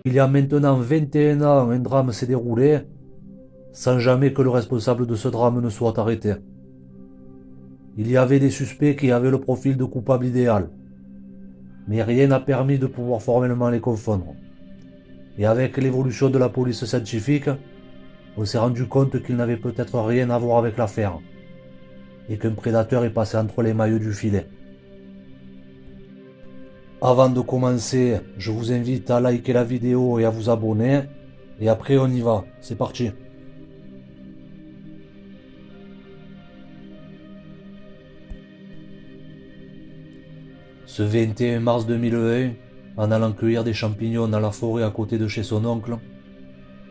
Il y a maintenant 21 ans, un drame s'est déroulé sans jamais que le responsable de ce drame ne soit arrêté. Il y avait des suspects qui avaient le profil de coupable idéal, mais rien n'a permis de pouvoir formellement les confondre. Et avec l'évolution de la police scientifique, on s'est rendu compte qu'il n'avait peut-être rien à voir avec l'affaire, et qu'un prédateur est passé entre les mailles du filet. Avant de commencer, je vous invite à liker la vidéo et à vous abonner, et après on y va, c'est parti. Ce 21 mars 2001, en allant cueillir des champignons dans la forêt à côté de chez son oncle,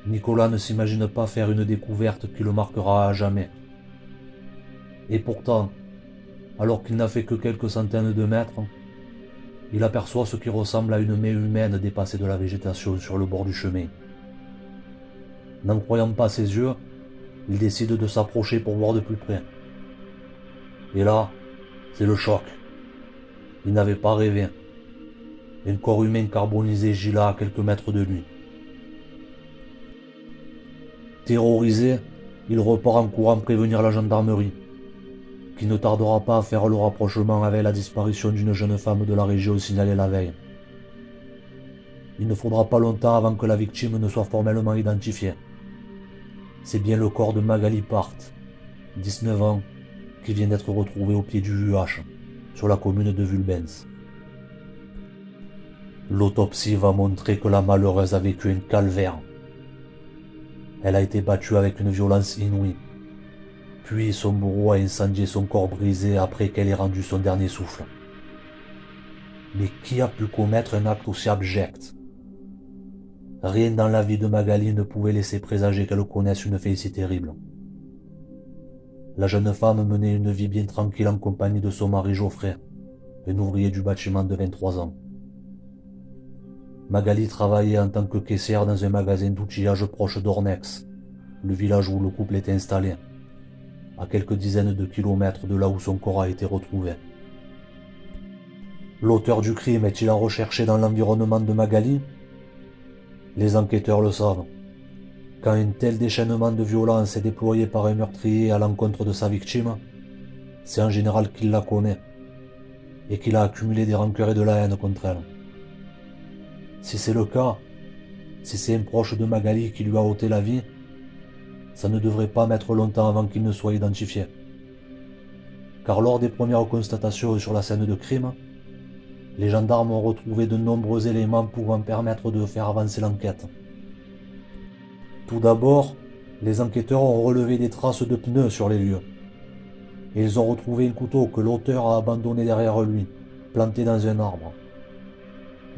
Nicolas ne s'imagine pas faire une découverte qui le marquera à jamais. Et pourtant, alors qu'il n'a fait que quelques centaines de mètres, il aperçoit ce qui ressemble à une main humaine dépassée de la végétation sur le bord du chemin. N'en croyant pas ses yeux, il décide de s'approcher pour voir de plus près. Et là, c'est le choc. Il n'avait pas rêvé. Un corps humain carbonisé gît là à quelques mètres de lui. Terrorisé, il repart en courant prévenir la gendarmerie, qui ne tardera pas à faire le rapprochement avec la disparition d'une jeune femme de la région signalée la veille. Il ne faudra pas longtemps avant que la victime ne soit formellement identifiée. C'est bien le corps de Magali Part, 19 ans, qui vient d'être retrouvé au pied du UH, sur la commune de Vulbens. L'autopsie va montrer que la malheureuse a vécu un calvaire. Elle a été battue avec une violence inouïe. Puis son bourreau a incendié son corps brisé après qu'elle ait rendu son dernier souffle. Mais qui a pu commettre un acte aussi abject? Rien dans la vie de Magali ne pouvait laisser présager qu'elle connaisse une fin si terrible. La jeune femme menait une vie bien tranquille en compagnie de son mari Geoffrey, un ouvrier du bâtiment de 23 ans. Magali travaillait en tant que caissière dans un magasin d'outillage proche d'Ornex, le village où le couple était installé, à quelques dizaines de kilomètres de là où son corps a été retrouvé. L'auteur du crime est-il à rechercher dans l'environnement de Magali? Les enquêteurs le savent. Quand un tel déchaînement de violence est déployé par un meurtrier à l'encontre de sa victime, c'est en général qu'il la connaît et qu'il a accumulé des rancœurs et de la haine contre elle. Si c'est le cas, si c'est un proche de Magali qui lui a ôté la vie, ça ne devrait pas mettre longtemps avant qu'il ne soit identifié. Car lors des premières constatations sur la scène de crime, les gendarmes ont retrouvé de nombreux éléments pouvant permettre de faire avancer l'enquête. Tout d'abord, les enquêteurs ont relevé des traces de pneus sur les lieux. Et ils ont retrouvé un couteau que l'auteur a abandonné derrière lui, planté dans un arbre.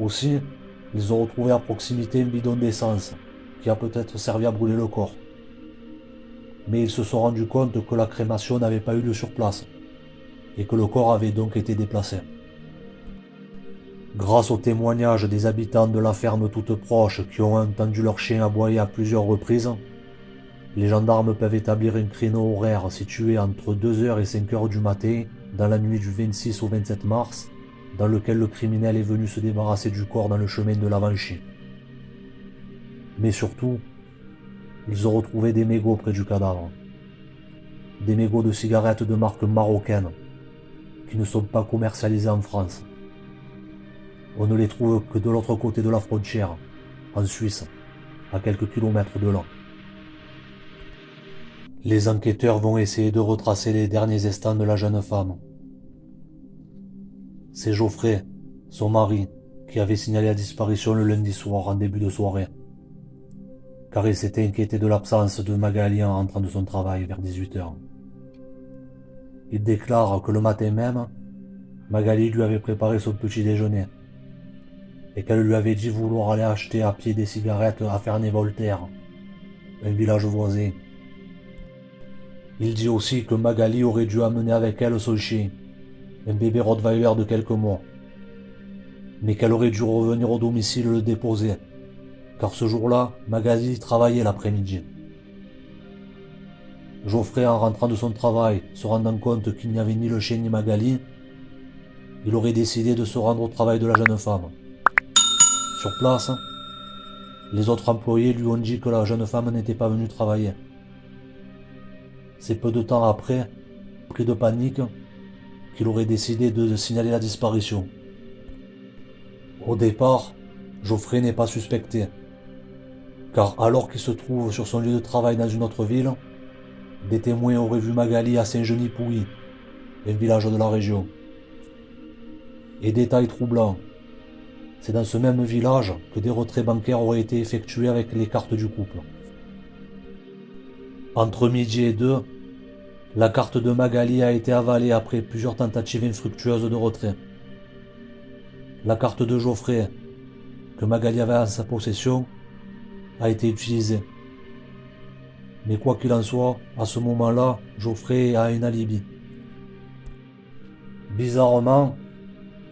Aussi, ils ont retrouvé à proximité un bidon d'essence, qui a peut-être servi à brûler le corps. Mais ils se sont rendus compte que la crémation n'avait pas eu lieu sur place, et que le corps avait donc été déplacé. Grâce aux témoignages des habitants de la ferme toute proche qui ont entendu leur chien aboyer à plusieurs reprises, les gendarmes peuvent établir un créneau horaire situé entre 2h et 5h du matin dans la nuit du 26 au 27 mars, dans lequel le criminel est venu se débarrasser du corps dans le chemin de l'Avanchy. Mais surtout, ils ont retrouvé des mégots près du cadavre. Des mégots de cigarettes de marque marocaine, qui ne sont pas commercialisés en France. On ne les trouve que de l'autre côté de la frontière, en Suisse, à quelques kilomètres de là. Les enquêteurs vont essayer de retracer les derniers instants de la jeune femme. C'est Geoffrey, son mari, qui avait signalé la disparition le lundi soir en début de soirée, car il s'était inquiété de l'absence de Magali en rentrant de son travail vers 18h. Il déclare que le matin même, Magali lui avait préparé son petit déjeuner, et qu'elle lui avait dit vouloir aller acheter à pied des cigarettes à Ferney-Voltaire, un village voisin. Il dit aussi que Magali aurait dû amener avec elle son chien, un bébé Rottweiler de quelques mois, mais qu'elle aurait dû revenir au domicile le déposer, car ce jour-là, Magali travaillait l'après-midi. Geoffrey, en rentrant de son travail, se rendant compte qu'il n'y avait ni le chien ni Magali, il aurait décidé de se rendre au travail de la jeune femme. Sur place, Les autres employés lui ont dit que la jeune femme n'était pas venue travailler. C'est peu de temps après, pris de panique, qu'il aurait décidé de signaler la disparition. Au départ, Geoffrey n'est pas suspecté, car alors qu'il se trouve sur son lieu de travail dans une autre ville, des témoins auraient vu Magali à Saint-Genis-Pouilly, un village de la région. Et détail troublant, c'est dans ce même village que des retraits bancaires auraient été effectués avec les cartes du couple. Entre midi et 2, la carte de Magali a été avalée après plusieurs tentatives infructueuses de retrait. La carte de Geoffrey, que Magali avait en sa possession, a été utilisée. Mais quoi qu'il en soit, à ce moment-là, Geoffrey a un alibi. Bizarrement,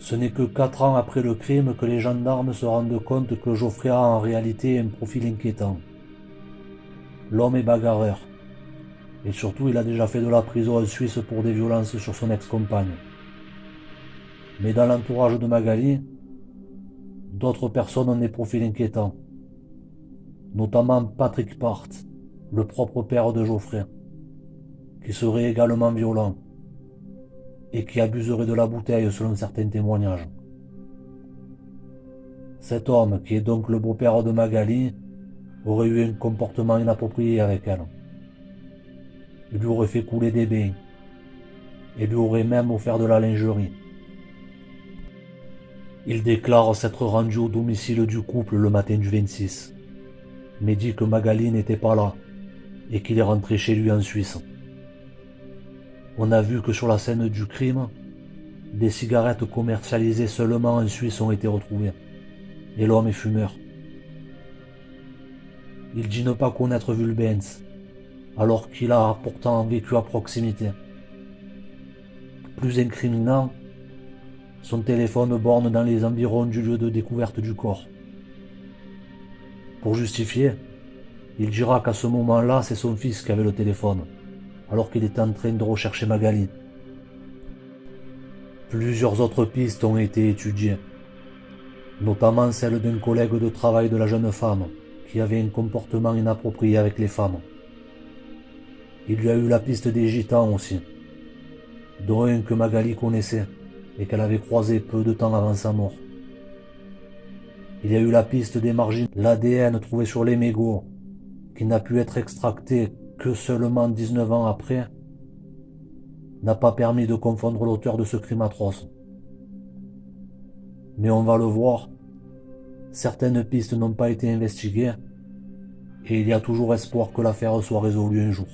ce n'est que 4 ans après le crime que les gendarmes se rendent compte que Geoffrey a en réalité un profil inquiétant. L'homme est bagarreur. Et surtout, il a déjà fait de la prison en Suisse pour des violences sur son ex-compagne. Mais dans l'entourage de Magali, d'autres personnes ont des profils inquiétants. Notamment Patrick Part, le propre père de Geoffrey, qui serait également violent et qui abuserait de la bouteille selon certains témoignages. Cet homme, qui est donc le beau-père de Magali, aurait eu un comportement inapproprié avec elle. Il lui aurait fait couler des bains et lui aurait même offert de la lingerie. Il déclare s'être rendu au domicile du couple le matin du 26, mais dit que Magali n'était pas là et qu'il est rentré chez lui en Suisse. On a vu que sur la scène du crime, des cigarettes commercialisées seulement en Suisse ont été retrouvées, et l'homme est fumeur. Il dit ne pas connaître Vulbens, alors qu'il a pourtant vécu à proximité. Plus incriminant, son téléphone borne dans les environs du lieu de découverte du corps. Pour justifier, il dira qu'à ce moment-là, c'est son fils qui avait le téléphone, alors qu'il était en train de rechercher Magali. Plusieurs autres pistes ont été étudiées, notamment celle d'un collègue de travail de la jeune femme, qui avait un comportement inapproprié avec les femmes. Il y a eu la piste des gitans aussi, dont un que Magali connaissait et qu'elle avait croisé peu de temps avant sa mort. Il y a eu la piste des margines, l'ADN trouvé sur les mégots, qui n'a pu être extracté que seulement 19 ans après, n'a pas permis de confondre l'auteur de ce crime atroce. Mais on va le voir, certaines pistes n'ont pas été investiguées et il y a toujours espoir que l'affaire soit résolue un jour.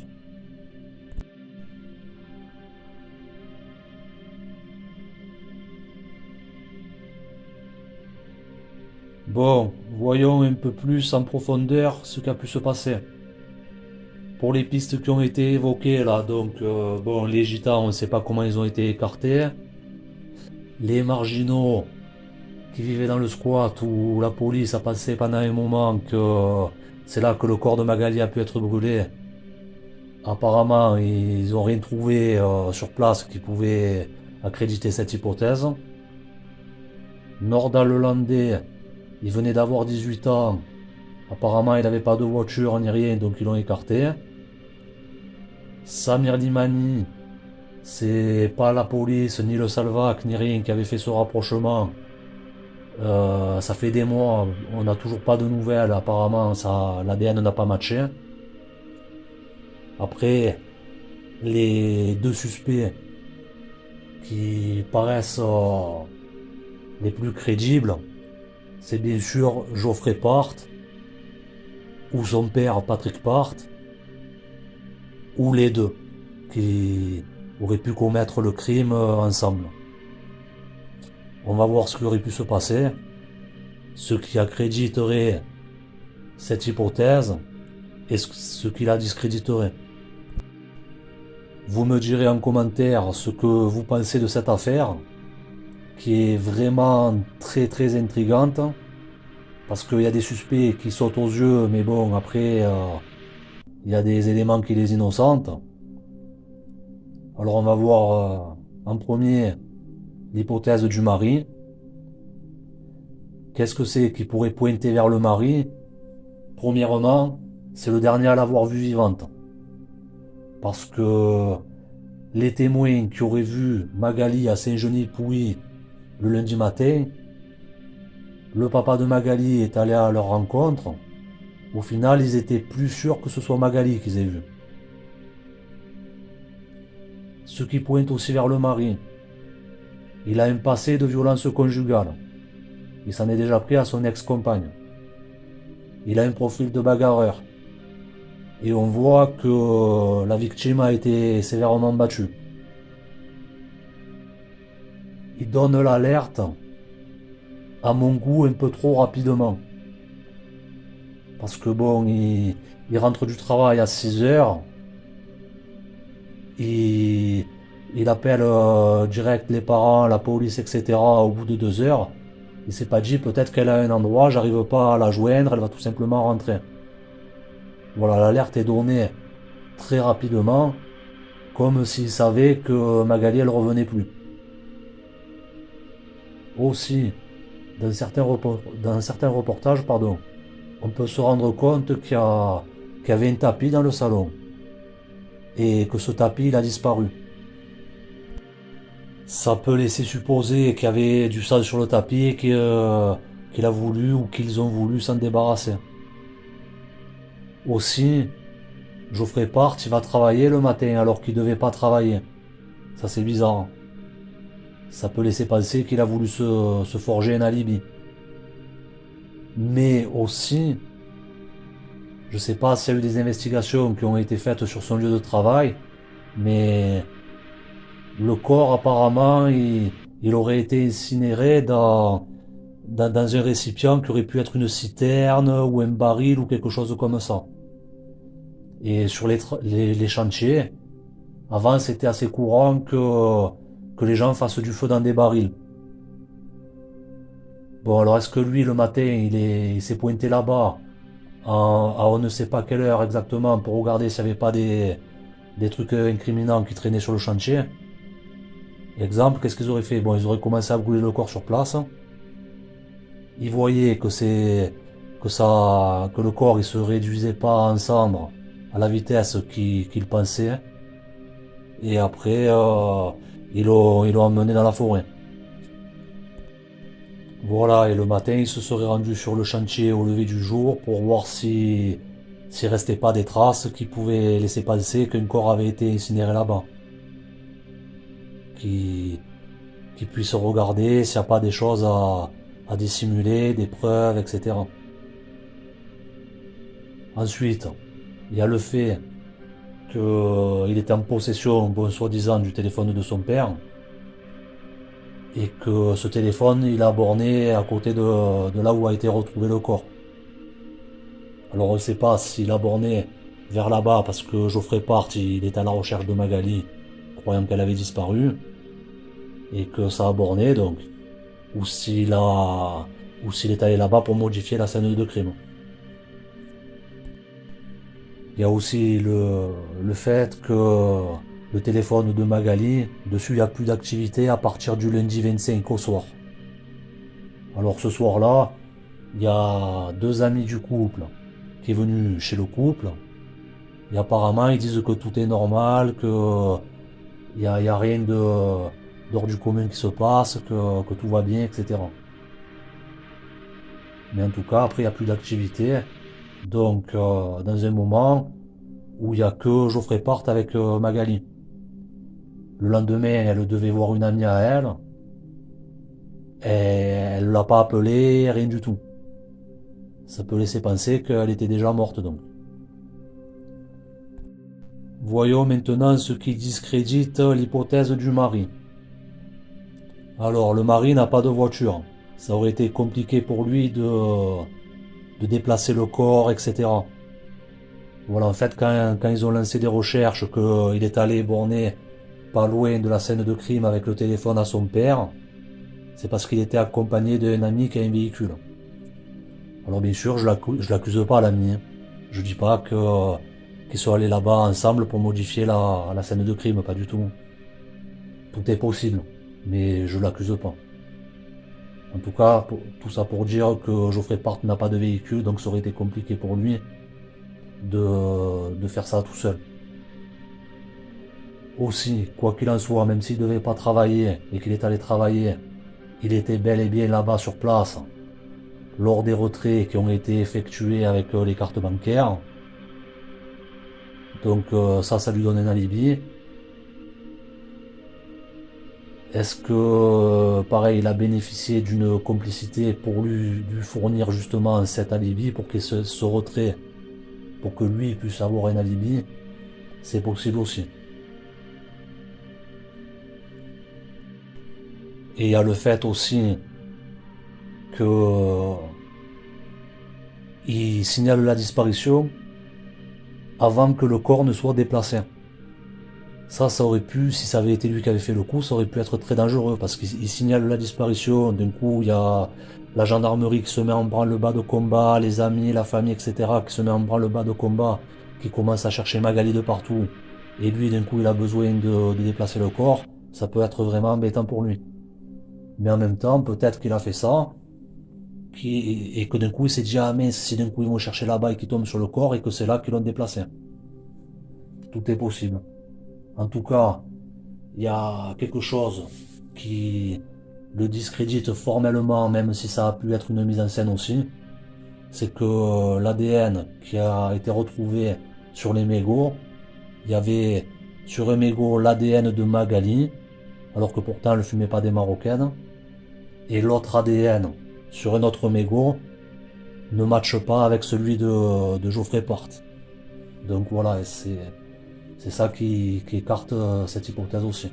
Bon, voyons un peu plus en profondeur ce qui a pu se passer. Pour les pistes qui ont été évoquées là, donc les gitans, on ne sait pas comment ils ont été écartés. Les marginaux qui vivaient dans le squat où la police a pensé pendant un moment que c'est là que le corps de Magali a pu être brûlé. Apparemment, ils n'ont rien trouvé sur place qui pouvait accréditer cette hypothèse. Nordal Lelandais, il venait d'avoir 18 ans. Apparemment, il n'avait pas de voiture ni rien, donc ils l'ont écarté. Samir Limani, c'est pas la police, ni le Salvac, ni rien qui avait fait ce rapprochement. Ça fait des mois, on n'a toujours pas de nouvelles. Apparemment, l'ADN n'a pas matché. Après, les deux suspects qui paraissent les plus crédibles, c'est bien sûr Geoffrey Part, ou son père Patrick Part, ou les deux, qui auraient pu commettre le crime ensemble. On va voir ce qui aurait pu se passer, ce qui accréditerait cette hypothèse et ce qui la discréditerait. Vous me direz en commentaire ce que vous pensez de cette affaire, qui est vraiment très très intrigante, parce qu'il y a des suspects qui sautent aux yeux, mais bon, après, il y a des éléments qui les innocentent. Alors on va voir en premier l'hypothèse du mari. Qu'est-ce que c'est qui pourrait pointer vers le mari? Premièrement, c'est le dernier à l'avoir vue vivante. Parce que les témoins qui auraient vu Magali à Saint-Genis-Pouilly le lundi matin, le papa de Magali est allé à leur rencontre. Au final, ils étaient plus sûrs que ce soit Magali qu'ils aient vu. Ce qui pointe aussi vers le mari. Il a un passé de violence conjugale. Il s'en est déjà pris à son ex-compagne. Il a un profil de bagarreur. Et on voit que la victime a été sévèrement battue. Il donne l'alerte, à mon goût, un peu trop rapidement. Parce que bon, il rentre du travail à 6 heures. Il appelle direct les parents, la police, etc. au bout de 2 heures. Il s'est pas dit peut-être qu'elle a un endroit, j'arrive pas à la joindre, elle va tout simplement rentrer. Voilà, l'alerte est donnée très rapidement, comme s'il savait que Magali elle revenait plus. Aussi, dans certains reportages, on peut se rendre compte qu'il y avait un tapis dans le salon et que ce tapis il a disparu. Ça peut laisser supposer qu'il y avait du sang sur le tapis et qu'il a voulu ou qu'ils ont voulu s'en débarrasser. Aussi, Geoffrey Part, il va travailler le matin alors qu'il devait pas travailler. Ça c'est bizarre. Ça peut laisser penser qu'il a voulu se forger un alibi. Mais aussi, je sais pas s'il y a eu des investigations qui ont été faites sur son lieu de travail, mais le corps apparemment, il aurait été incinéré dans un récipient qui aurait pu être une citerne ou un baril ou quelque chose comme ça. Et sur les chantiers, avant c'était assez courant que les gens fassent du feu dans des barils. Bon, alors est-ce que lui le matin il s'est pointé là-bas à on ne sait pas quelle heure exactement pour regarder s'il n'y avait pas des trucs incriminants qui traînaient sur le chantier? Exemple, qu'est-ce qu'ils auraient fait? Bon, ils auraient commencé à brûler le corps sur place. Ils voyaient que le corps il se réduisait pas en cendres à la vitesse qu'ils pensaient. Et après, ils l'ont emmené dans la forêt. Voilà, et le matin, ils se seraient rendus sur le chantier au lever du jour pour voir s'il restait pas des traces qui pouvaient laisser penser qu'un corps avait été incinéré là-bas. Qu'ils puissent regarder s'il n'y a pas des choses à dissimuler, des preuves, etc. Ensuite, il y a le fait qu'il était en possession, bon, soi-disant, du téléphone de son père, et que ce téléphone, il a borné à côté de là où a été retrouvé le corps. Alors on ne sait pas s'il a borné vers là-bas parce que Geoffrey Part, il est à la recherche de Magali, croyant qu'elle avait disparu, et que ça a borné donc, ou s'il est allé là-bas pour modifier la scène de crime. Il y a aussi le fait que le téléphone de Magali, dessus il n'y a plus d'activité à partir du lundi 25 au soir. Alors ce soir-là, il y a 2 amis du couple qui est venu chez le couple. Et apparemment ils disent que tout est normal, que il y a rien d'hors du commun qui se passe, que tout va bien, etc. Mais en tout cas, après il n'y a plus d'activité. Donc dans un moment où il n'y a que Geoffrey Part avec Magali. Le lendemain, elle devait voir une amie à elle. Et elle l'a pas appelée, rien du tout. Ça peut laisser penser qu'elle était déjà morte donc. Voyons maintenant ce qui discrédite l'hypothèse du mari. Alors, le mari n'a pas de voiture. Ça aurait été compliqué pour lui de déplacer le corps, etc. Voilà, en fait, quand ils ont lancé des recherches, qu'il est allé borner pas loin de la scène de crime avec le téléphone à son père, c'est parce qu'il était accompagné d'un ami qui a un véhicule. Alors bien sûr, je l'accuse pas l'ami. Je dis pas qu'ils sont allés là-bas ensemble pour modifier la scène de crime, pas du tout. Tout est possible, mais je l'accuse pas. En tout cas, tout ça pour dire que Geoffrey Part n'a pas de véhicule, donc ça aurait été compliqué pour lui de faire ça tout seul. Aussi, quoi qu'il en soit, même s'il ne devait pas travailler et qu'il est allé travailler, il était bel et bien là-bas sur place lors des retraits qui ont été effectués avec les cartes bancaires. Donc ça lui donne un alibi. Est-ce que, pareil, il a bénéficié d'une complicité pour lui fournir justement cet alibi pour qu'il se retrait, pour que lui puisse avoir un alibi? C'est possible aussi. Et il y a le fait aussi que il signale la disparition avant que le corps ne soit déplacé. Ça aurait pu, si ça avait été lui qui avait fait le coup, ça aurait pu être très dangereux parce qu'il signale la disparition. D'un coup, il y a la gendarmerie qui se met en branle-bas de combat, les amis, la famille, etc. qui se met en branle-bas de combat, qui commence à chercher Magali de partout. Et lui, d'un coup, il a besoin de déplacer le corps. Ça peut être vraiment embêtant pour lui. Mais en même temps, peut-être qu'il a fait ça, et que d'un coup, il s'est dit, ah mais si d'un coup ils vont chercher là-bas et qu'ils tombent sur le corps, et que c'est là qu'ils l'ont déplacé. Tout est possible. En tout cas, il y a quelque chose qui le discrédite formellement, même si ça a pu être une mise en scène aussi. C'est que l'ADN qui a été retrouvé sur les mégots, il y avait sur un mégot l'ADN de Magali, alors que pourtant elle ne fumait pas des marocaines. Et l'autre ADN sur un autre mégot ne matche pas avec celui de Geoffrey Part. Donc voilà, c'est ça qui écarte cette hypothèse aussi.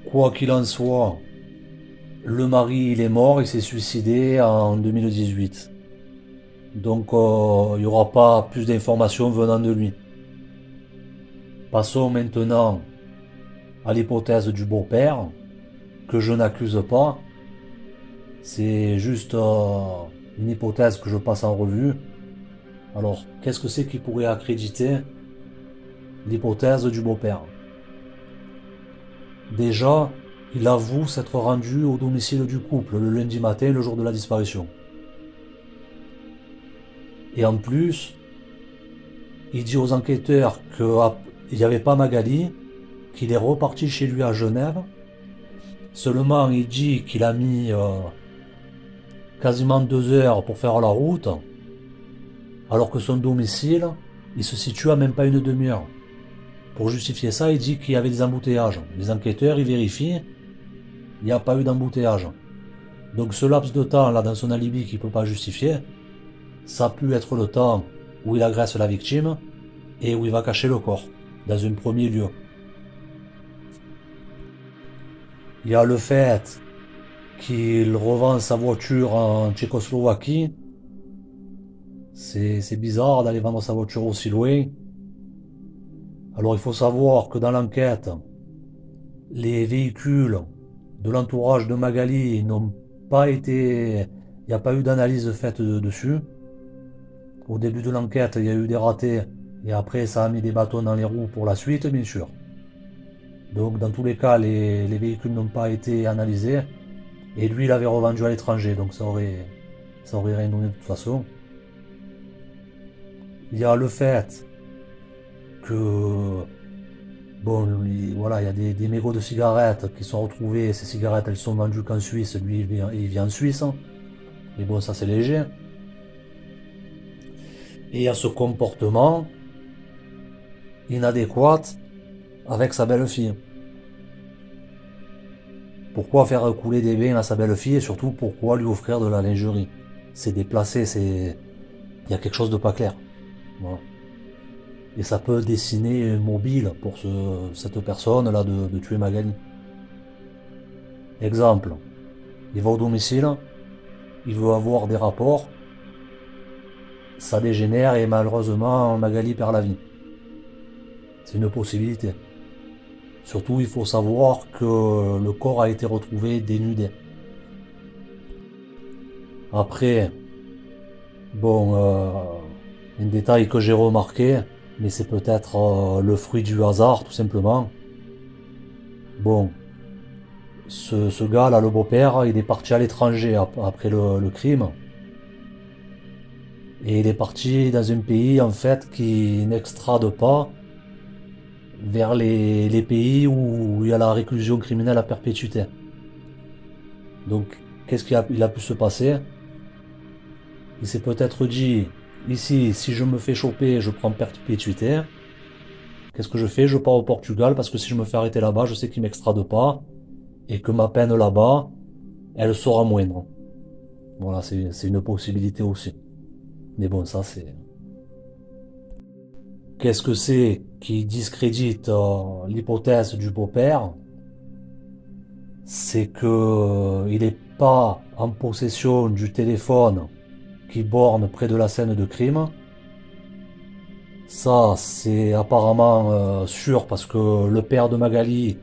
Quoi qu'il en soit, le mari il est mort, il s'est suicidé en 2018. Donc il n'y aura pas plus d'informations venant de lui. Passons maintenant à l'hypothèse du beau-père, que je n'accuse pas. C'est juste une hypothèse que je passe en revue. Alors, qu'est-ce que c'est qui pourrait accréditer l'hypothèse du beau-père? Déjà, il avoue s'être rendu au domicile du couple le lundi matin, le jour de la disparition. Et en plus, il dit aux enquêteurs qu'il n'y avait pas Magali, qu'il est reparti chez lui à Genève. Seulement, il dit qu'il a mis quasiment 2 heures pour faire la route, alors que son domicile, il se situe à même pas une demi-heure. Pour justifier ça, il dit qu'il y avait des embouteillages. Les enquêteurs, ils vérifient, il n'y a pas eu d'embouteillage. Donc ce laps de temps, là, dans son alibi qu'il ne peut pas justifier, ça a pu être le temps où il agresse la victime et où il va cacher le corps, dans un premier lieu. Il y a le fait qu'il revend sa voiture en Tchécoslovaquie. C'est bizarre d'aller vendre sa voiture aussi loin. Alors il faut savoir que dans l'enquête, les véhicules de l'entourage de Magali n'ont pas été... Il n'y a pas eu d'analyse faite dessus. Au début de l'enquête, il y a eu des ratés, et après ça a mis des bâtons dans les roues pour la suite, bien sûr. Donc dans tous les cas, les véhicules n'ont pas été analysés, et lui il avait revendu à l'étranger, donc ça aurait rien donné de toute façon. Il y a le fait que, bon, voilà, il y a des mégots de cigarettes qui sont retrouvés. Ces cigarettes, elles sont vendues qu'en Suisse. Lui, il vient en Suisse. Mais bon, ça c'est léger. Et il y a ce comportement inadéquat avec sa belle-fille. Pourquoi faire couler des bains à sa belle-fille et surtout pourquoi lui offrir de la lingerie? C'est déplacé, il y a quelque chose de pas clair. Voilà. Et ça peut dessiner un mobile pour cette personne-là de tuer Magali. Exemple, il va au domicile, il veut avoir des rapports, ça dégénère et malheureusement Magali perd la vie. C'est une possibilité. Surtout, il faut savoir que le corps a été retrouvé dénudé. Après, bon, un détail que j'ai remarqué, mais c'est peut-être le fruit du hasard, tout simplement. Bon, ce gars là, le beau-père, il est parti à l'étranger après le crime. Et il est parti dans un pays en fait qui n'extrade pas vers les pays où il y a la réclusion criminelle à perpétuité. Donc qu'est-ce qu'il a pu se passer? Il s'est peut-être dit, ici, si je me fais choper, je prends perpétuité. Qu'est-ce que je fais? Je pars au Portugal parce que si je me fais arrêter là-bas, je sais qu'ils m'extradent pas et que ma peine là-bas, elle sera moindre. Voilà, c'est une possibilité aussi. Mais bon, ça c'est... Qu'est-ce que c'est qui discrédite l'hypothèse du beau-père? C'est que il n'est pas en possession du téléphone qui borne près de la scène de crime. Ça, c'est apparemment sûr parce que le père de Magali,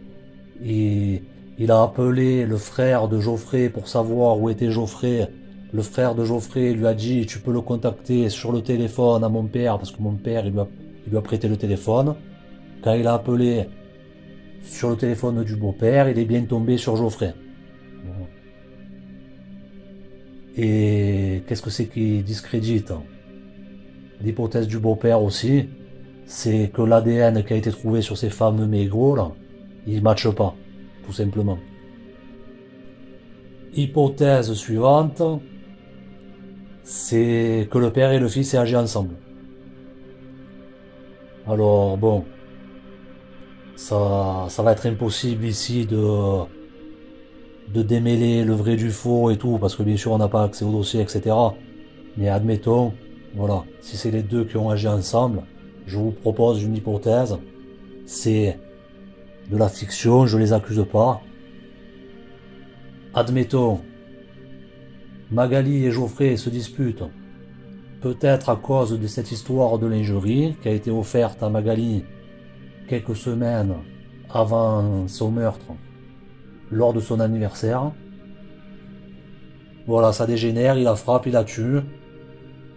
il, il a appelé le frère de Geoffrey pour savoir où était Geoffrey. Le frère de Geoffrey lui a dit tu peux le contacter sur le téléphone à mon père parce que mon père il lui a prêté le téléphone. Quand il a appelé sur le téléphone du beau-père, il est bien tombé sur Geoffrey. Et qu'est-ce que c'est qui discrédite l'hypothèse du beau-père aussi? C'est que l'ADN qui a été trouvé sur ces fameux mégots là, il matche pas, tout simplement. Hypothèse suivante, c'est que le père et le fils aient agi ensemble. Alors bon, ça va être impossible ici de démêler le vrai du faux et tout, parce que bien sûr on n'a pas accès au dossier, etc. Mais admettons, voilà, si c'est les deux qui ont agi ensemble, je vous propose une hypothèse, c'est de la fiction, je les accuse pas. Admettons, Magali et Geoffrey se disputent, peut-être à cause de cette histoire de lingerie qui a été offerte à Magali quelques semaines avant son meurtre, lors de son anniversaire. Voilà, ça dégénère, il la frappe, il la tue.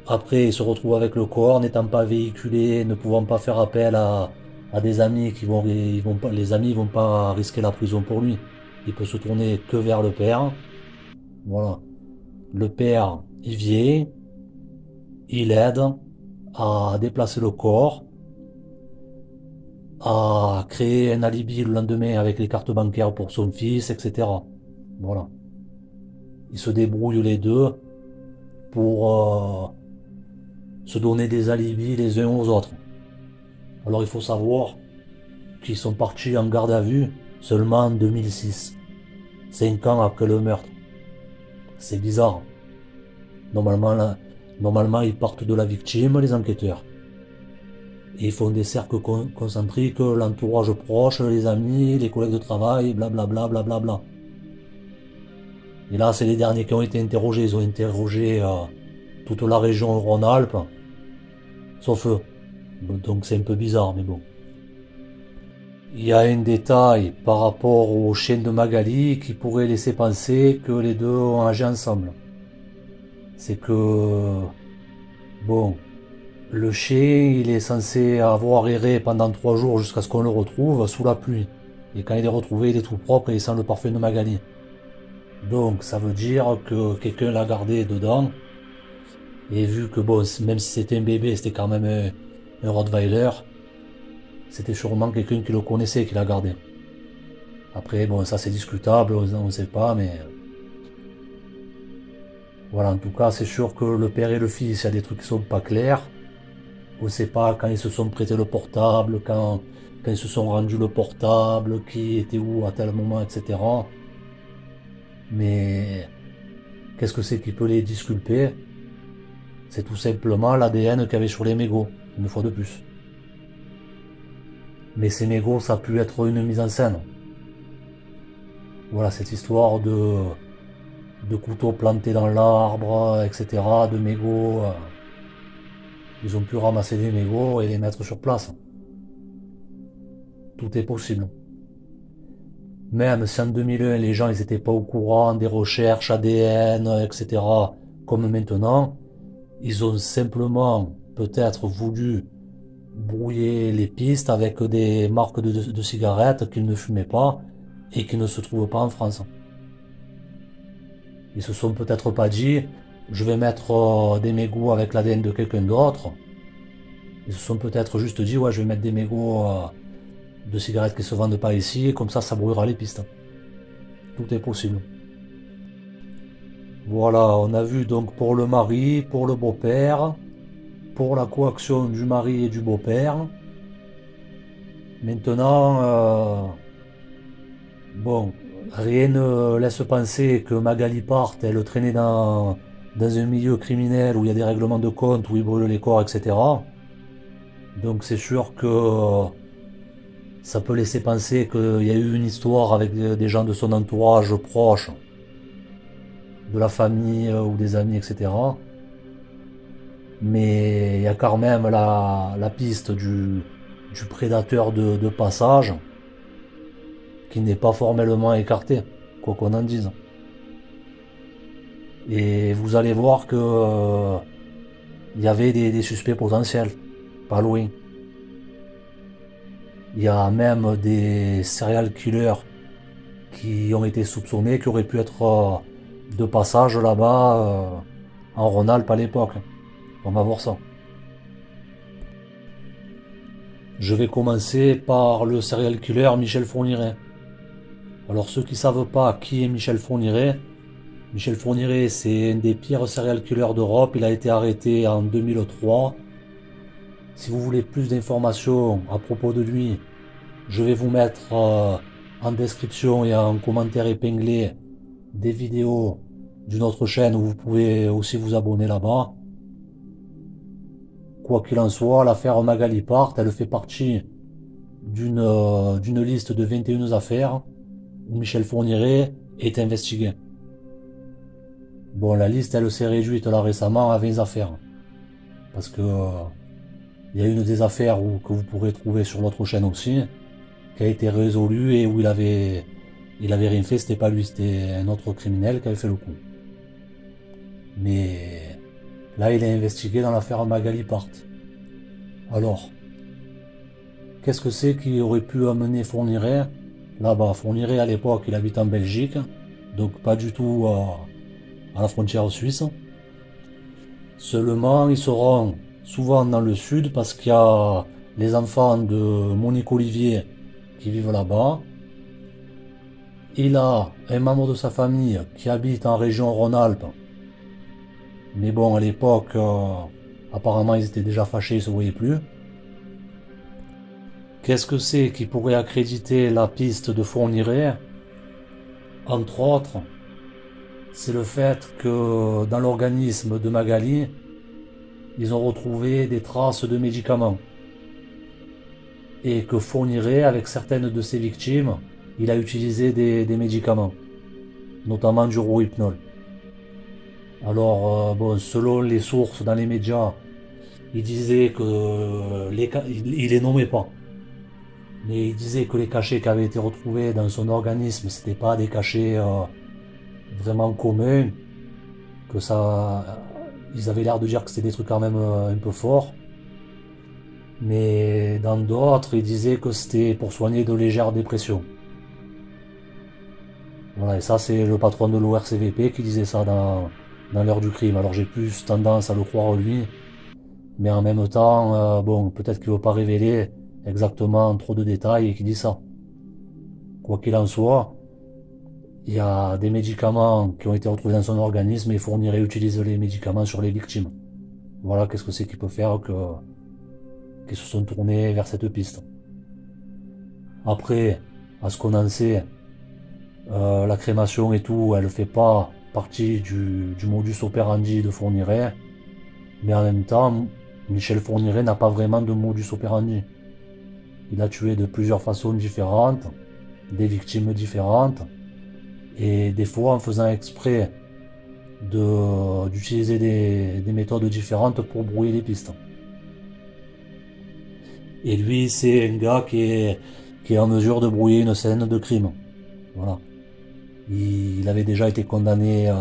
Après, il se retrouve avec le corps, n'étant pas véhiculé, ne pouvant pas faire appel à des amis les amis vont pas risquer la prison pour lui. Il peut se tourner que vers le père. Voilà. Le père, il vient, il aide à déplacer le corps, à créer un alibi le lendemain avec les cartes bancaires pour son fils, etc. Voilà. Ils se débrouillent les deux pour se donner des alibis les uns aux autres. Alors il faut savoir qu'ils sont partis en garde à vue seulement en 2006, 5 ans après le meurtre. C'est bizarre. Normalement, ils partent de la victime, les enquêteurs. Et ils font des cercles concentriques, l'entourage proche, les amis, les collègues de travail, blablabla, blablabla. Et là, c'est les derniers qui ont été interrogés. Ils ont interrogé toute la région Rhône-Alpes, sauf eux. Donc c'est un peu bizarre, mais bon. Il y a un détail par rapport au chien de Magali qui pourrait laisser penser que les deux ont agi ensemble. C'est que, bon, le chien, il est censé avoir erré pendant 3 jours jusqu'à ce qu'on le retrouve sous la pluie. Et quand il est retrouvé, il est tout propre et il sent le parfum de Magali. Donc ça veut dire que quelqu'un l'a gardé dedans. Et vu que bon, même si c'était un bébé, c'était quand même un Rottweiler, c'était sûrement quelqu'un qui le connaissait qui l'a gardé. Après, bon, ça c'est discutable, on ne sait pas, mais... Voilà, en tout cas, c'est sûr que le père et le fils, il y a des trucs qui sont pas clairs. On ne sait pas quand ils se sont prêtés le portable, quand ils se sont rendus le portable, qui était où à tel moment, etc. Mais qu'est-ce que c'est qui peut les disculper? C'est tout simplement l'ADN qu'il y avait sur les mégots, une fois de plus. Mais ces mégots, ça a pu être une mise en scène. Voilà, cette histoire de couteaux plantés dans l'arbre, etc., de mégots. Ils ont pu ramasser des mégots et les mettre sur place. Tout est possible. Même si en 2001, les gens n'étaient pas au courant des recherches ADN, etc., comme maintenant, ils ont simplement peut-être voulu brouiller les pistes avec des marques de cigarettes qu'ils ne fumaient pas et qui ne se trouvent pas en France. Ils se sont peut-être pas dit je vais mettre des mégots avec l'ADN de quelqu'un d'autre. Ils se sont peut-être juste dit ouais je vais mettre des mégots de cigarettes qui se vendent pas ici et comme ça brouillera les pistes. Tout est possible. Voilà, on a vu donc pour le mari, pour le beau-père, pour la coaction du mari et du beau-père. Maintenant, bon, rien ne laisse penser que Magali parte, elle traînait dans un milieu criminel où il y a des règlements de compte, où ils brûlent les corps, etc. Donc c'est sûr que ça peut laisser penser qu'il y a eu une histoire avec des gens de son entourage proche, de la famille ou des amis, etc. Mais il y a quand même la piste du prédateur de passage qui n'est pas formellement écartée, quoi qu'on en dise. Et vous allez voir que il y avait des suspects potentiels, pas loin. Il y a même des serial killers qui ont été soupçonnés, qui auraient pu être de passage là-bas en Rhône-Alpes à l'époque. On va voir ça. Je vais commencer par le serial killer Michel Fourniret. Alors ceux qui savent pas qui est Michel Fourniret c'est un des pires serial killers d'Europe. Il a été arrêté en 2003. Si vous voulez plus d'informations à propos de lui, je vais vous mettre en description et en commentaire épinglé des vidéos d'une autre chaîne où vous pouvez aussi vous abonner là-bas. Quoi qu'il en soit, l'affaire Magali Part, elle fait partie d'une liste de 21 affaires où Michel Fourniret est investigué. Bon, la liste, elle s'est réduite là récemment à 20 affaires. Parce que il y a une des affaires que vous pourrez trouver sur l'autre chaîne aussi, qui a été résolue et où il avait rien fait, c'était pas lui, c'était un autre criminel qui avait fait le coup. Mais là, il est investigué dans l'affaire Magali Part. Alors, qu'est-ce que c'est qui aurait pu amener Fourniret là-bas? Fourniret, à l'époque, il habite en Belgique, donc pas du tout à la frontière suisse. Seulement, ils seront souvent dans le sud parce qu'il y a les enfants de Monique Olivier qui vivent là-bas. Il a un membre de sa famille qui habite en région Rhône-Alpes. Mais bon, à l'époque, apparemment, ils étaient déjà fâchés, ils se voyaient plus. Qu'est-ce que c'est qui pourrait accréditer la piste de Fourniret? Entre autres, c'est le fait que dans l'organisme de Magali, ils ont retrouvé des traces de médicaments. Et que Fourniret, avec certaines de ses victimes, il a utilisé des médicaments, notamment du Rohypnol. Alors, bon, selon les sources dans les médias, il disait que il les nommait pas. Mais il disait que les cachets qui avaient été retrouvés dans son organisme, c'était pas des cachets vraiment communs, que ça, ils avaient l'air de dire que c'était des trucs quand même un peu forts. Mais dans d'autres, il disait que c'était pour soigner de légères dépressions. Voilà, et ça c'est le patron de l'ORCVP qui disait ça dans l'heure du crime. Alors j'ai plus tendance à le croire lui, mais en même temps, bon, peut-être qu'il ne veut pas révéler exactement trop de détails et qu'il dit ça. Quoi qu'il en soit, il y a des médicaments qui ont été retrouvés dans son organisme et Fourniret utilise les médicaments sur les victimes. Voilà, qu'est-ce que c'est qui peut faire qu'ils se sont tournés vers cette piste. Après, à ce qu'on en sait, la crémation et tout, elle fait pas partie du modus operandi de Fourniret, mais en même temps, Michel Fourniret n'a pas vraiment de modus operandi. Il a tué de plusieurs façons différentes, des victimes différentes, et des fois en faisant exprès d'utiliser des méthodes différentes pour brouiller les pistes. Et lui, c'est un gars qui est en mesure de brouiller une scène de crime. Voilà. Il avait déjà été condamné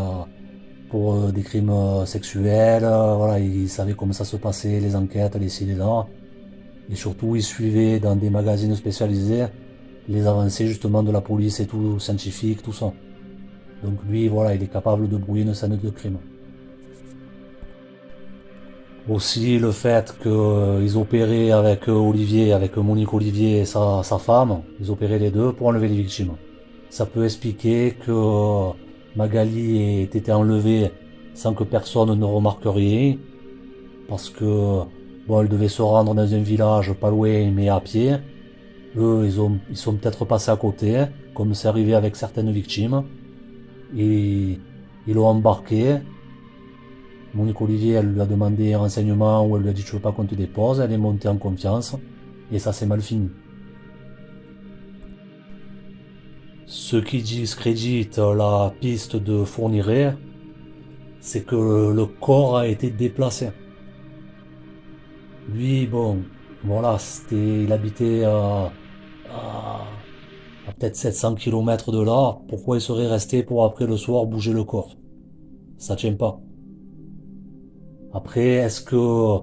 pour des crimes sexuels. Voilà, il savait comment ça se passait, les enquêtes, les ci, les là. Et surtout, il suivait dans des magazines spécialisés les avancées justement de la police et tout, scientifique, tout ça. Donc lui, voilà, il est capable de brouiller une scène de crime. Aussi le fait qu'ils opéraient avec Olivier, avec Monique Olivier et sa femme, ils opéraient les deux pour enlever les victimes. Ça peut expliquer que Magali ait été enlevée sans que personne ne remarque rien, parce que bon, elle devait se rendre dans un village pas loin mais à pied. Eux, ils sont peut-être passés à côté, comme c'est arrivé avec certaines victimes, et ils l'ont embarqué. Monique Olivier, elle lui a demandé un renseignement ou elle lui a dit tu veux pas qu'on te dépose, elle est montée en confiance et ça s'est mal fini. Ce qui discrédite la piste de Fourniret, c'est que le corps a été déplacé. Lui, bon, voilà, il habitait à peut-être 700 km de là. Pourquoi il serait resté pour après le soir bouger le corps? Ça tient pas. Après, est-ce que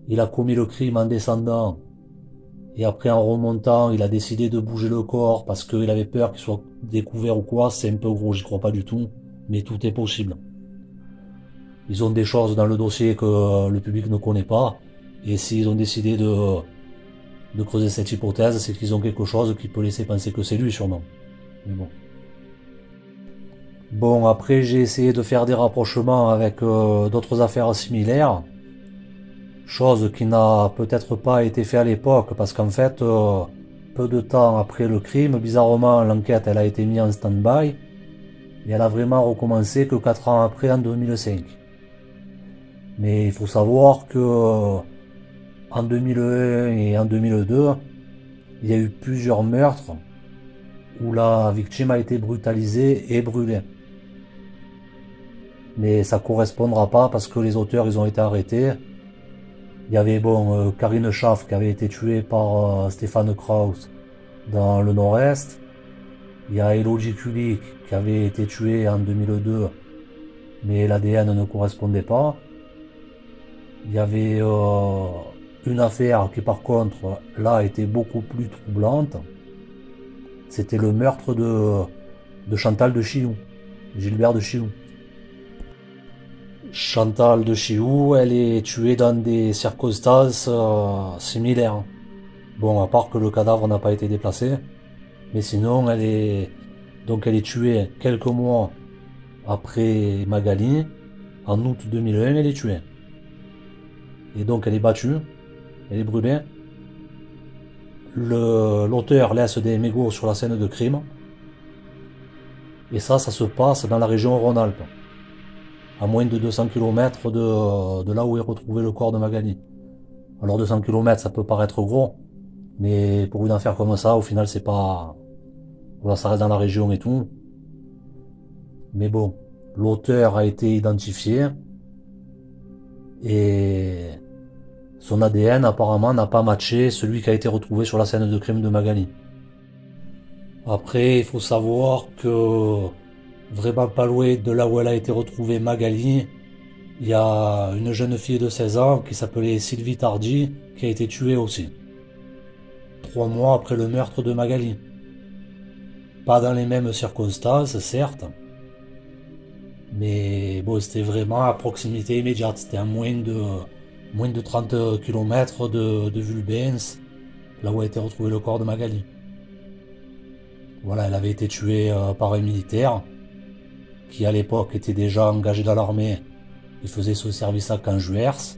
il a commis le crime en descendant et après en remontant, il a décidé de bouger le corps parce qu'il avait peur qu'il soit découvert ou quoi? C'est un peu gros, j'y crois pas du tout, mais tout est possible. Ils ont des choses dans le dossier que le public ne connaît pas, et s'ils ont décidé de creuser cette hypothèse, c'est qu'ils ont quelque chose qui peut laisser penser que c'est lui sûrement. Mais bon. Bon, après j'ai essayé de faire des rapprochements avec d'autres affaires similaires, chose qui n'a peut-être pas été fait à l'époque, parce qu'en fait, peu de temps après le crime, bizarrement l'enquête elle a été mise en stand-by, et elle a vraiment recommencé que 4 ans après, en 2005. Mais il faut savoir que en 2001 et en 2002, il y a eu plusieurs meurtres où la victime a été brutalisée et brûlée. Mais ça correspondra pas parce que les auteurs ils ont été arrêtés. Il y avait bon Karine Schaff qui avait été tuée par Stéphane Kraus dans le nord-est. Il y a Elodie Kulik qui avait été tuée en 2002, mais l'ADN ne correspondait pas. Il y avait une affaire qui par contre là était beaucoup plus troublante. C'était le meurtre de Chantal de Chilou, Gilbert de Chilou. Chantal de Chilou, elle est tuée dans des circonstances similaires. Bon, à part que le cadavre n'a pas été déplacé, mais sinon elle est tuée quelques mois après Magali. En août 2001, elle est tuée. Et donc elle est battue, elle est brûlée. L'auteur laisse des mégots sur la scène de crime. Et ça se passe dans la région Rhône-Alpes, à moins de 200 km de là où est retrouvé le corps de Magali. Alors 200 km, ça peut paraître gros, mais pour une affaire comme ça, au final, c'est pas... Voilà, ça reste dans la région et tout. Mais bon, l'auteur a été identifié, et son ADN apparemment n'a pas matché celui qui a été retrouvé sur la scène de crime de Magali. Après, il faut savoir que vraiment pas loin de là où elle a été retrouvée Magali, il y a une jeune fille de 16 ans qui s'appelait Sylvie Tardy qui a été tuée aussi. 3 mois après le meurtre de Magali. Pas dans les mêmes circonstances, certes, mais bon, c'était vraiment à proximité immédiate. C'était à moins de 30 km de Vulbens, là où a été retrouvé le corps de Magali. Voilà, elle avait été tuée par un militaire qui à l'époque était déjà engagé dans l'armée. Il faisait ce service à Canjuers,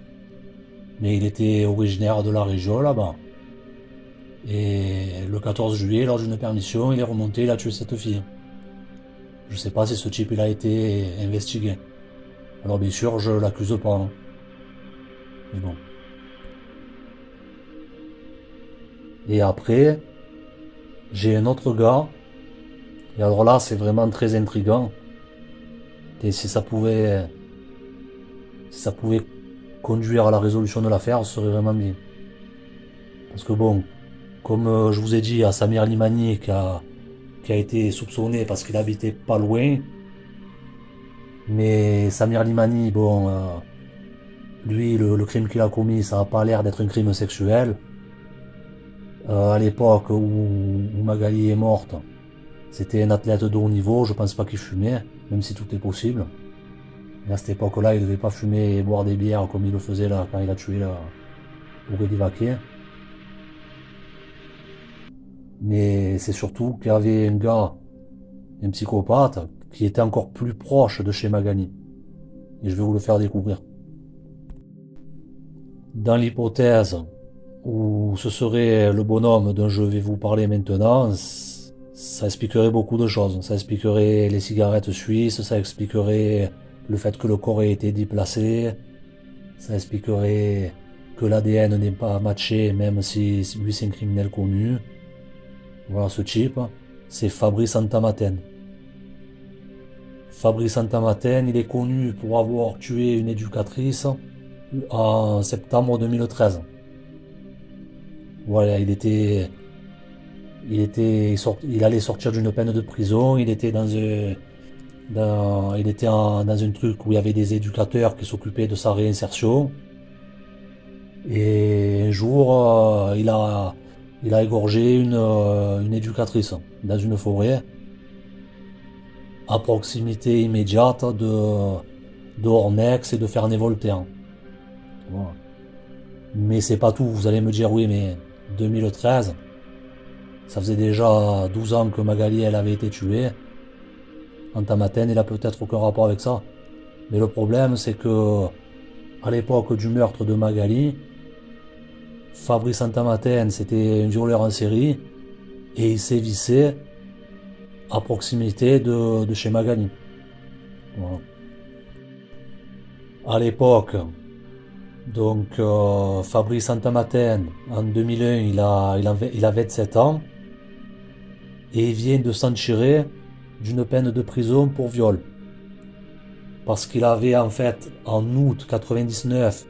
mais il était originaire de la région là-bas. Et le 14 juillet, lors d'une permission, il est remonté, il a tué cette fille. Je sais pas si ce type il a été investigué. Alors bien sûr, je l'accuse pas. Hein. Mais bon. Et après, j'ai un autre gars. Et alors là, c'est vraiment très intriguant. Et si ça pouvait conduire à la résolution de l'affaire, ce serait vraiment bien. Parce que bon, comme je vous ai dit, il y a Samir Limani qui a été soupçonné parce qu'il habitait pas loin. Mais Samir Limani, bon, lui, le crime qu'il a commis, ça n'a pas l'air d'être un crime sexuel. À l'époque où Magali est morte, c'était un athlète de haut niveau, je pense pas qu'il fumait, même si tout est possible. Mais à cette époque-là, il devait pas fumer et boire des bières comme il le faisait là quand il a tué là, Aurélie Vaquet. Mais c'est surtout qu'il y avait un gars, un psychopathe, qui était encore plus proche de chez Magali. Et je vais vous le faire découvrir. Dans l'hypothèse où ce serait le bonhomme dont je vais vous parler maintenant, ça expliquerait beaucoup de choses. Ça expliquerait les cigarettes suisses, ça expliquerait le fait que le corps ait été déplacé, ça expliquerait que l'ADN n'est pas matché même si lui c'est un criminel connu. Voilà ce type, c'est Fabrice Santamaten. Fabrice Santamaten, il est connu pour avoir tué une éducatrice en septembre 2013. Voilà, il allait sortir d'une peine de prison, il était dans un truc où il y avait des éducateurs qui s'occupaient de sa réinsertion. Et un jour, il a égorgé une éducatrice dans une forêt, à proximité immédiate de Ornex et de Ferney-Voltaire. Voilà. Mais c'est pas tout, vous allez me dire oui, mais 2013, ça faisait déjà 12 ans que Magali elle avait été tuée. Santamaten, il a peut-être aucun rapport avec ça. Mais le problème, c'est que à l'époque du meurtre de Magali, Fabrice Santamaten, c'était un violeur en série et il sévissait à proximité de chez Magali. Voilà. À l'époque, donc Fabrice Santamaten, en 2001, il a 27 ans et il vient de s'en tirer d'une peine de prison pour viol. Parce qu'il avait en fait, en août 99,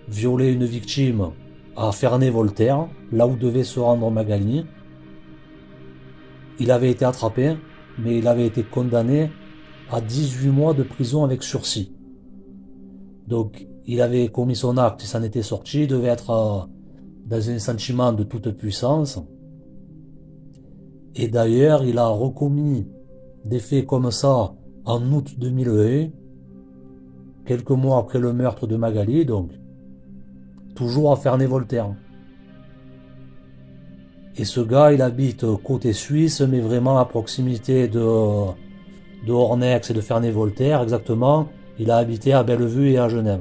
violé une victime à Ferney-Voltaire, là où devait se rendre Magali. Il avait été attrapé, mais il avait été condamné à 18 mois de prison avec sursis. Donc il avait commis son acte, il s'en était sorti, il devait être dans un sentiment de toute puissance. Et d'ailleurs, il a recommis des faits comme ça en août 2001, quelques mois après le meurtre de Magali, donc toujours à Ferney-Voltaire. Et ce gars, il habite côté suisse, mais vraiment à proximité de Ornex et de Ferney-Voltaire, exactement. Il a habité à Bellevue et à Genève.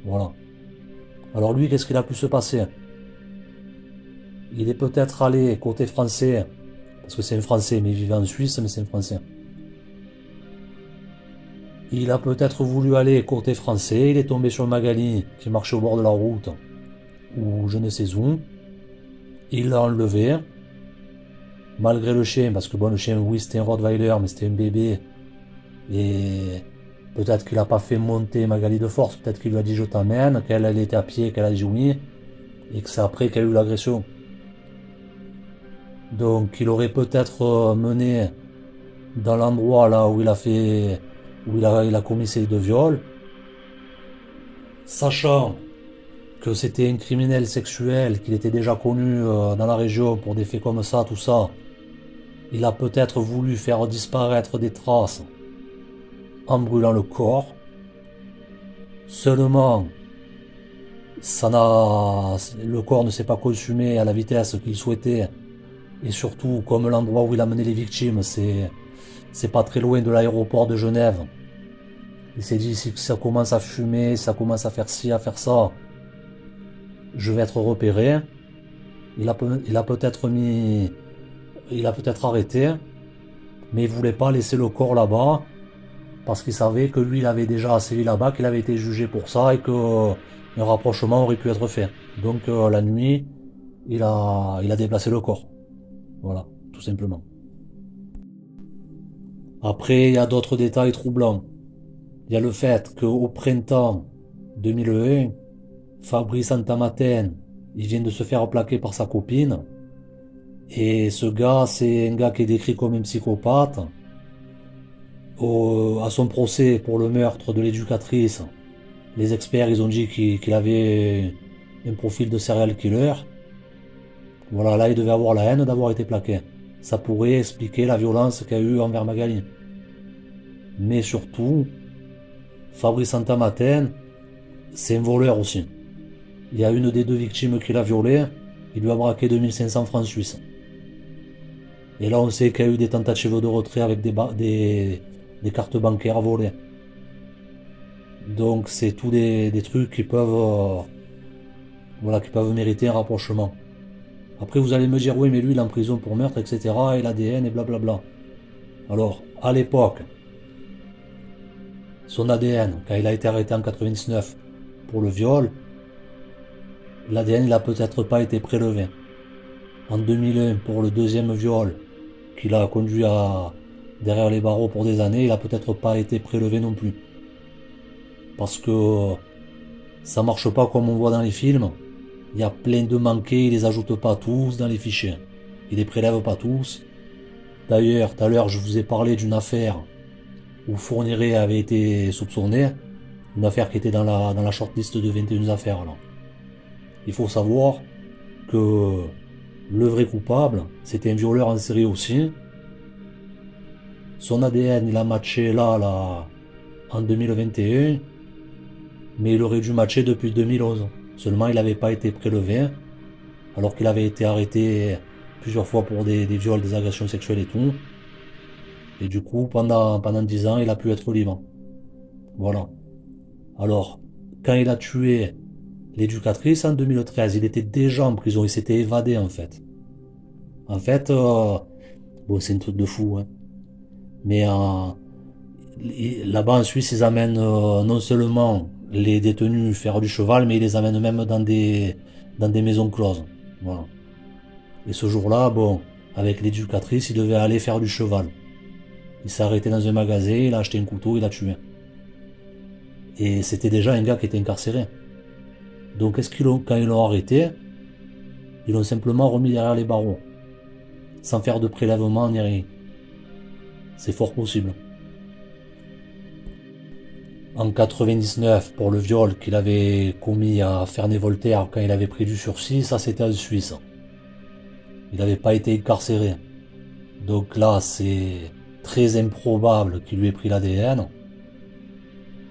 Voilà. Alors lui, qu'est-ce qu'il a pu se passer? Il est peut-être allé côté français, parce que c'est un Français, mais il vivait en Suisse, mais c'est un Français. Il a peut-être voulu aller côté français, il est tombé sur Magali, qui marchait au bord de la route, ou je ne sais où. Il l'a enlevé, malgré le chien, parce que bon, le chien, oui, c'était un Rottweiler, mais c'était un bébé. Et peut-être qu'il n'a pas fait monter Magali de force, peut-être qu'il lui a dit je t'emmène, qu'elle elle était à pied, qu'elle a dit oui, et que c'est après qu'il y a eu l'agression. Donc il aurait peut-être mené dans l'endroit là où il a commis ces deux viols, sachant que c'était un criminel sexuel, qu'il était déjà connu dans la région pour des faits comme ça, tout ça. Il a peut-être voulu faire disparaître des traces en brûlant le corps. Seulement, le corps ne s'est pas consumé à la vitesse qu'il souhaitait. Et surtout, comme l'endroit où il a mené les victimes, c'est pas très loin de l'aéroport de Genève. Il s'est dit, si ça commence à fumer, ça commence à faire ci, à faire ça, je vais être repéré. Il a peut-être arrêté, mais il voulait pas laisser le corps là-bas, parce qu'il savait que lui, il avait déjà sévi là-bas, qu'il avait été jugé pour ça, et que un rapprochement aurait pu être fait. Donc la nuit, il a déplacé le corps. Voilà, tout simplement. Après, il y a d'autres détails troublants. Il y a le fait qu'au printemps 2001, Fabrice Santamaten, il vient de se faire plaquer par sa copine. Et ce gars, c'est un gars qui est décrit comme un psychopathe. À son procès pour le meurtre de l'éducatrice, les experts ils ont dit qu'il avait un profil de serial killer. Voilà, là il devait avoir la haine d'avoir été plaqué. Ça pourrait expliquer la violence qu'il y a eu envers Magali. Mais surtout, Fabrice Santamaten, c'est un voleur aussi. Il y a une des deux victimes qui l'a violé, il lui a braqué 2500 francs suisses. Et là on sait qu'il y a eu des tentatives de retrait avec des cartes bancaires volées. Donc c'est tous des trucs qui peuvent, qui peuvent mériter un rapprochement. Après vous allez me dire, oui mais lui il est en prison pour meurtre, etc. et l'ADN et blablabla. Alors, à l'époque, son ADN, quand il a été arrêté en 99 pour le viol, l'ADN n'a peut-être pas été prélevé. En 2001, pour le deuxième viol, qui l'a conduit derrière les barreaux pour des années, il n'a peut-être pas été prélevé non plus. Parce que ça marche pas comme on voit dans les films. Il y a plein de manqués, ils les ajoutent pas tous dans les fichiers. Ils les prélèvent pas tous. D'ailleurs, tout à l'heure, je vous ai parlé d'une affaire où Fourniret avait été soupçonné. Une affaire qui était dans la shortlist de 21 affaires. Là. Il faut savoir que le vrai coupable, c'était un violeur en série aussi. Son ADN, il a matché là, en 2021. Mais il aurait dû matcher depuis 2011. Seulement, il n'avait pas été prélevé, alors qu'il avait été arrêté plusieurs fois pour des viols, des agressions sexuelles et tout. Et du coup, pendant 10 ans, il a pu être libre. Voilà. Alors, quand il a tué l'éducatrice en 2013, il était déjà en prison, il s'était évadé en fait. En fait, bon c'est un truc de fou, hein. Mais là-bas en Suisse, ils amènent non seulement les détenus faire du cheval, mais ils les amènent même dans des maisons closes. Voilà. Et ce jour-là, bon, avec l'éducatrice, il devait aller faire du cheval. Il s'est arrêté dans un magasin, il a acheté un couteau, il a tué. Et c'était déjà un gars qui était incarcéré. Donc quand ils l'ont arrêté, ils l'ont simplement remis derrière les barreaux. Sans faire de prélèvement ni rien. C'est fort possible. En 99, pour le viol qu'il avait commis à Ferney-Voltaire quand il avait pris du sursis, ça c'était en Suisse. Il n'avait pas été incarcéré. Donc là, c'est très improbable qu'il lui ait pris l'ADN.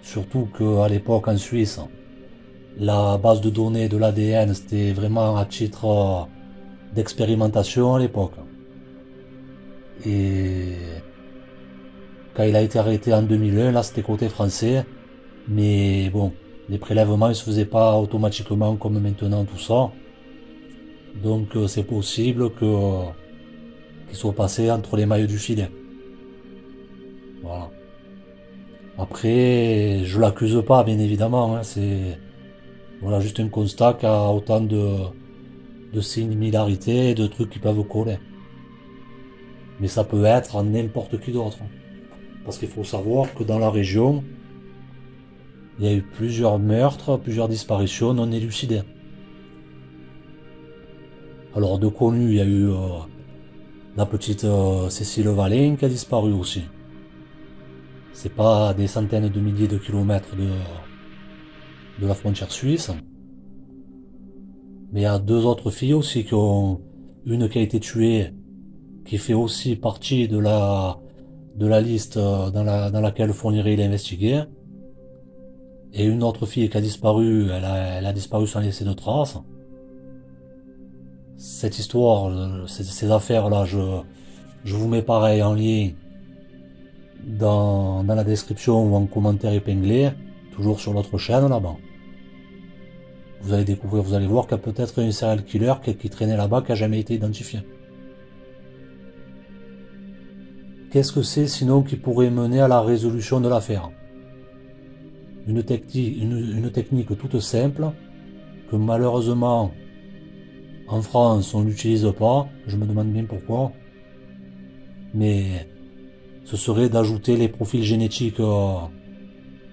Surtout qu'à l'époque en Suisse, la base de données de l'ADN, c'était vraiment à titre d'expérimentation à l'époque. Et quand il a été arrêté en 2001, là c'était côté français, mais bon, les prélèvements ils se faisaient pas automatiquement comme maintenant tout ça. Donc c'est possible qu'il soit passé entre les mailles du filet. Voilà. Après, je l'accuse pas bien évidemment, hein, c'est voilà juste un constat qu'il y a autant de similarités et de trucs qui peuvent coller. Mais ça peut être n'importe qui d'autre. Parce qu'il faut savoir que dans la région, il y a eu plusieurs meurtres, plusieurs disparitions non élucidées. Alors de connus, il y a eu la petite Cécile Valin qui a disparu aussi. C'est pas à des centaines de milliers de kilomètres de la frontière suisse. Mais il y a deux autres filles aussi une qui a été tuée, qui fait aussi partie de la liste dans laquelle Fourniret est investigué. Et une autre fille qui a disparu, elle a disparu sans laisser de traces. Cette histoire, ces affaires-là, je vous mets pareil en lien dans la description ou en commentaire épinglé, toujours sur l'autre chaîne là-bas. Vous allez découvrir, vous allez voir qu'il y a peut-être un serial killer qui traînait là-bas qui n'a jamais été identifié. Qu'est-ce que c'est sinon qui pourrait mener à la résolution de l'affaire? Une technique toute simple que malheureusement en France on n'utilise pas, je me demande bien pourquoi, mais ce serait d'ajouter les profils génétiques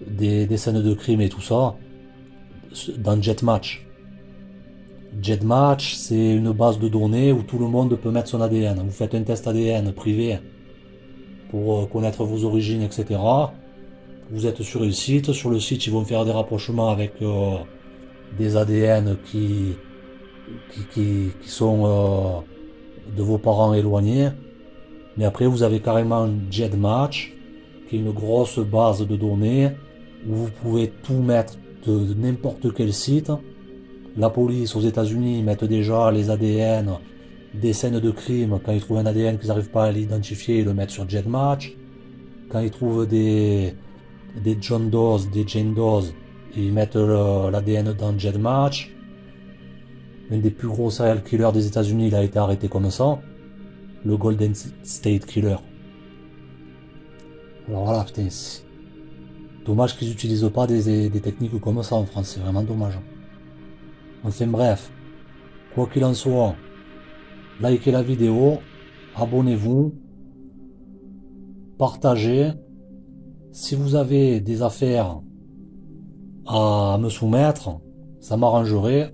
des scènes de crime et tout ça dans JetMatch. JetMatch, c'est une base de données où tout le monde peut mettre son ADN. Vous faites un test ADN privé pour connaître vos origines, etc. Vous êtes sur un site. Sur le site, ils vont faire des rapprochements avec des ADN qui qui sont de vos parents éloignés. Mais après, vous avez carrément GEDmatch, qui est une grosse base de données où vous pouvez tout mettre de n'importe quel site. La police aux États-Unis mettent déjà les ADN des scènes de crime. Quand ils trouvent un ADN qu'ils n'arrivent pas à l'identifier, ils le mettent sur GEDmatch. Quand ils trouvent des John Doe, des Jane Doe, ils mettent l'ADN dans GEDmatch. Un des plus gros serial killers des États-Unis, il a été arrêté comme ça. Le Golden State Killer. Alors voilà, putain, c'est dommage qu'ils n'utilisent pas des techniques comme ça en France, c'est vraiment dommage. Enfin bref, quoi qu'il en soit, likez la vidéo, abonnez-vous, partagez. Si vous avez des affaires à me soumettre, ça m'arrangerait.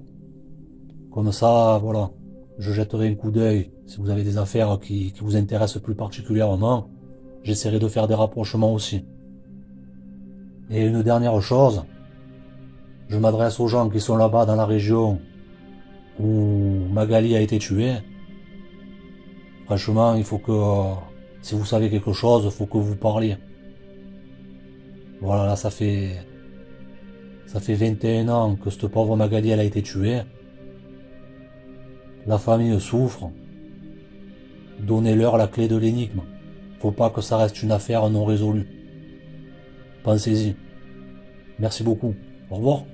Comme ça, voilà, je jetterai un coup d'œil. Si vous avez des affaires qui vous intéressent plus particulièrement, j'essaierai de faire des rapprochements aussi. Et une dernière chose, je m'adresse aux gens qui sont là-bas dans la région où Magali a été tuée. Franchement, il faut que, si vous savez quelque chose, il faut que vous parliez. Voilà, là, ça fait 21 ans que cette pauvre Magali, elle a été tuée. La famille souffre. Donnez-leur la clé de l'énigme. Faut pas que ça reste une affaire non résolue. Pensez-y. Merci beaucoup. Au revoir.